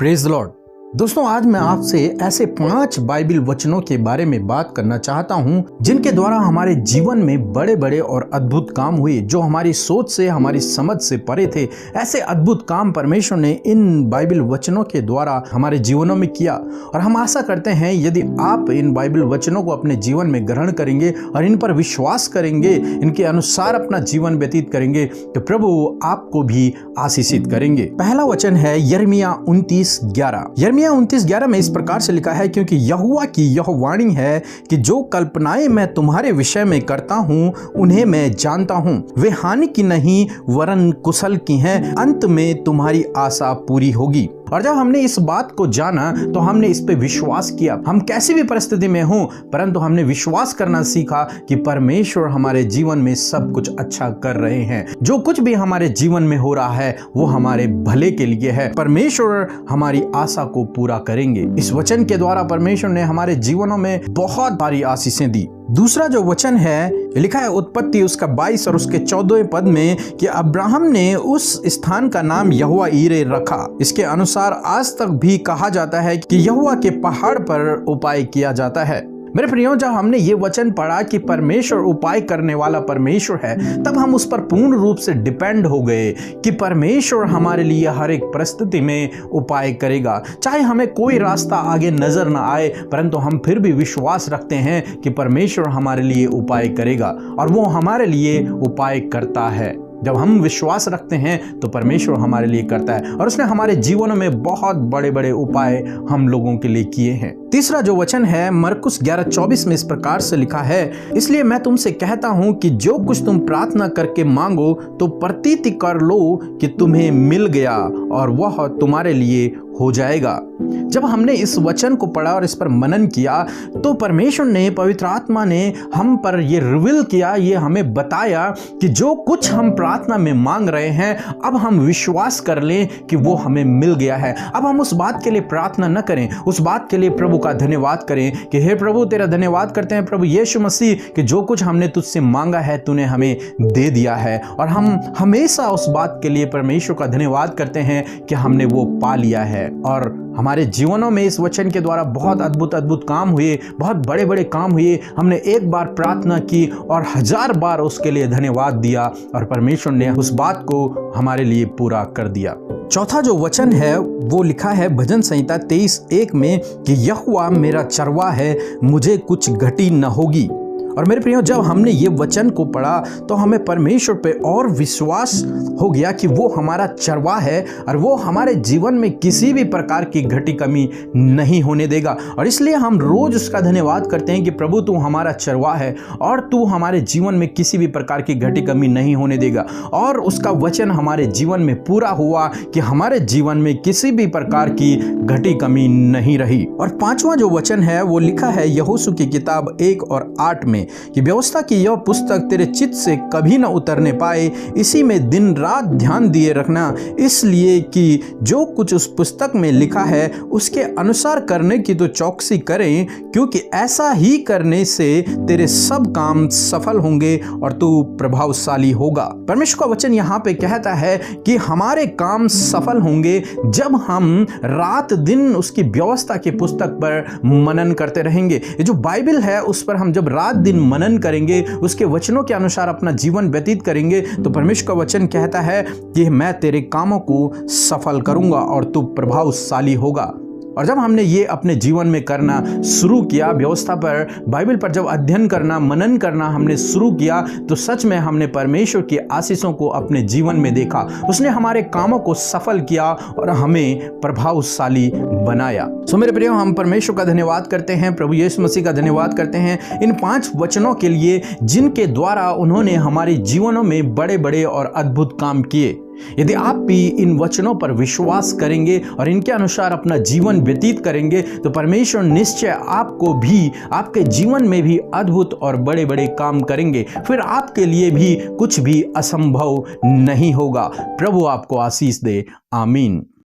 Praise the Lord. दोस्तों, आज मैं आपसे ऐसे 5 बाइबल वचनों के बारे में बात करना चाहता हूं जिनके द्वारा हमारे जीवन में बड़े बड़े और अद्भुत काम हुए, जो हमारी सोच से, हमारी समझ से परे थे। ऐसे अद्भुत काम परमेश्वर ने इन बाइबल वचनों के द्वारा हमारे जीवनों में किया और हम आशा करते हैं यदि आप इन बाइबल वचनों को अपने जीवन में ग्रहण करेंगे और इन पर विश्वास करेंगे, इनके अनुसार अपना जीवन व्यतीत करेंगे, तो प्रभु आपको भी आशीषित करेंगे। पहला वचन है यिर्मयाह 29:11। यिर्मयाह 29:11 में इस प्रकार से लिखा है, क्योंकि यहोवा की यह वाणी है कि जो कल्पनाएं मैं तुम्हारे विषय में करता हूँ उन्हें मैं जानता हूँ, वे हानि की नहीं वरन कुशल की हैं, अंत में तुम्हारी आशा पूरी होगी। और जब हमने इस बात को जाना तो हमने इस पे विश्वास किया। हम कैसी भी परिस्थिति में हों, परंतु हमने विश्वास करना सीखा कि परमेश्वर हमारे जीवन में सब कुछ अच्छा कर रहे हैं। जो कुछ भी हमारे जीवन में हो रहा है वो हमारे भले के लिए है। परमेश्वर हमारी आशा को पूरा करेंगे। इस वचन के द्वारा परमेश्वर ने हमारे जीवनों में बहुत सारी आशीषें दी। दूसरा जो वचन है लिखा है उत्पत्ति उसका 22 और उसके 14वें पद में कि अब्राहम ने उस स्थान का नाम यहोवा यीरे रखा। इसके अनुसार आज तक भी कहा जाता है कि यहोवा के पहाड़ पर उपाय किया जाता है। मेरे प्रियो, जब हमने ये वचन पढ़ा कि परमेश्वर उपाय करने वाला परमेश्वर है, तब हम उस पर पूर्ण रूप से डिपेंड हो गए कि परमेश्वर हमारे लिए हर एक परिस्थिति में उपाय करेगा। चाहे हमें कोई रास्ता आगे नजर ना आए, परंतु हम फिर भी विश्वास रखते हैं कि परमेश्वर हमारे लिए उपाय करेगा और वो हमारे लिए उपाय करता है। जब हम विश्वास रखते हैं तो परमेश्वर हमारे लिए करता है और उसने हमारे जीवनों में बहुत बड़े बड़े उपाय हम लोगों के लिए किए हैं। तीसरा जो वचन है मरकुस 11:24 में इस प्रकार से लिखा है, इसलिए मैं तुमसे कहता हूं कि जो कुछ तुम प्रार्थना करके मांगो तो प्रतीति कर लो कि तुम्हें मिल गया और वह तुम्हारे लिए हो जाएगा। जब हमने इस वचन को पढ़ा और इस पर मनन किया तो परमेश्वर ने, पवित्र आत्मा ने हम पर ये रिवील किया, ये हमें बताया कि जो कुछ हम प्रार्थना में मांग रहे हैं अब हम विश्वास कर लें कि वो हमें मिल गया है। अब हम उस बात के लिए प्रार्थना न करें, उस बात के लिए प्रभु का धन्यवाद करें कि हे प्रभु, तेरा धन्यवाद करते हैं प्रभु यीशु मसीह कि जो कुछ हमने तुझसे मांगा है तूने हमें दे दिया है। और हम हमेशा उस बात के लिए परमेश्वर का धन्यवाद करते हैं कि हमने वो पा लिया है। और हमारे जीवनों में इस वचन के द्वारा बहुत अद्भुत अद्भुत काम हुए, बहुत बड़े बड़े काम हुए। हमने एक बार प्रार्थना की और 1000 बार उसके लिए धन्यवाद दिया और परमेश्वर ने उस बात को हमारे लिए पूरा कर दिया। चौथा जो वचन है वो लिखा है भजन संहिता 23:1 में कि यहोवा मेरा चरवाहा है, मुझे कुछ घटी न होगी। और मेरे प्रियो, जब हमने ये वचन को पढ़ा तो हमें परमेश्वर पे और विश्वास हो गया कि वो हमारा चरवाहा है और वो हमारे जीवन में किसी भी प्रकार की घटी कमी नहीं होने देगा। और इसलिए हम रोज उसका धन्यवाद करते हैं कि प्रभु तू हमारा चरवाहा है और तू हमारे जीवन में किसी भी प्रकार की घटी कमी नहीं होने देगा। और उसका वचन हमारे जीवन में पूरा हुआ कि हमारे जीवन में किसी भी प्रकार की घटी कमी नहीं रही। और 5वां जो वचन है वो लिखा है यहोशू की किताब 1 और 8 में कि व्यवस्था की यह पुस्तक तेरे चित्त से कभी न उतरने पाए, इसी में दिन रात ध्यान दिए रखना, इसलिए कि जो कुछ उस पुस्तक में लिखा है उसके अनुसार करने की तो चौकसी करें, क्योंकि ऐसा ही करने से तेरे सब काम सफल होंगे और तू प्रभावशाली होगा। परमेश्वर का वचन यहाँ पे कहता है कि हमारे काम सफल होंगे जब हम रात दिन उसकी व्यवस्था की पुस्तक पर मनन करते रहेंगे। ये जो बाइबल है उस पर हम जब रात दिन मनन करेंगे, उसके वचनों के अनुसार अपना जीवन व्यतीत करेंगे, तो परमेश्वर का वचन कहता है कि मैं तेरे कामों को सफल करूंगा और तू प्रभावशाली होगा। और जब हमने ये अपने जीवन में करना शुरू किया, व्यवस्था पर, बाइबल पर जब अध्ययन करना, मनन करना हमने शुरू किया, तो सच में हमने परमेश्वर की आशीषों को अपने जीवन में देखा। उसने हमारे कामों को सफल किया और हमें प्रभावशाली बनाया। सो मेरे प्रियो, हम परमेश्वर का धन्यवाद करते हैं, प्रभु यीशु मसीह का धन्यवाद करते हैं इन 5 वचनों के लिए जिनके द्वारा उन्होंने हमारे जीवनों में बड़े बड़े और अद्भुत काम किए। यदि आप भी इन वचनों पर विश्वास करेंगे और इनके अनुसार अपना जीवन व्यतीत करेंगे तो परमेश्वर निश्चय आपको भी, आपके जीवन में भी अद्भुत और बड़े बड़े काम करेंगे। फिर आपके लिए भी कुछ भी असंभव नहीं होगा। प्रभु आपको आशीष दे। आमीन।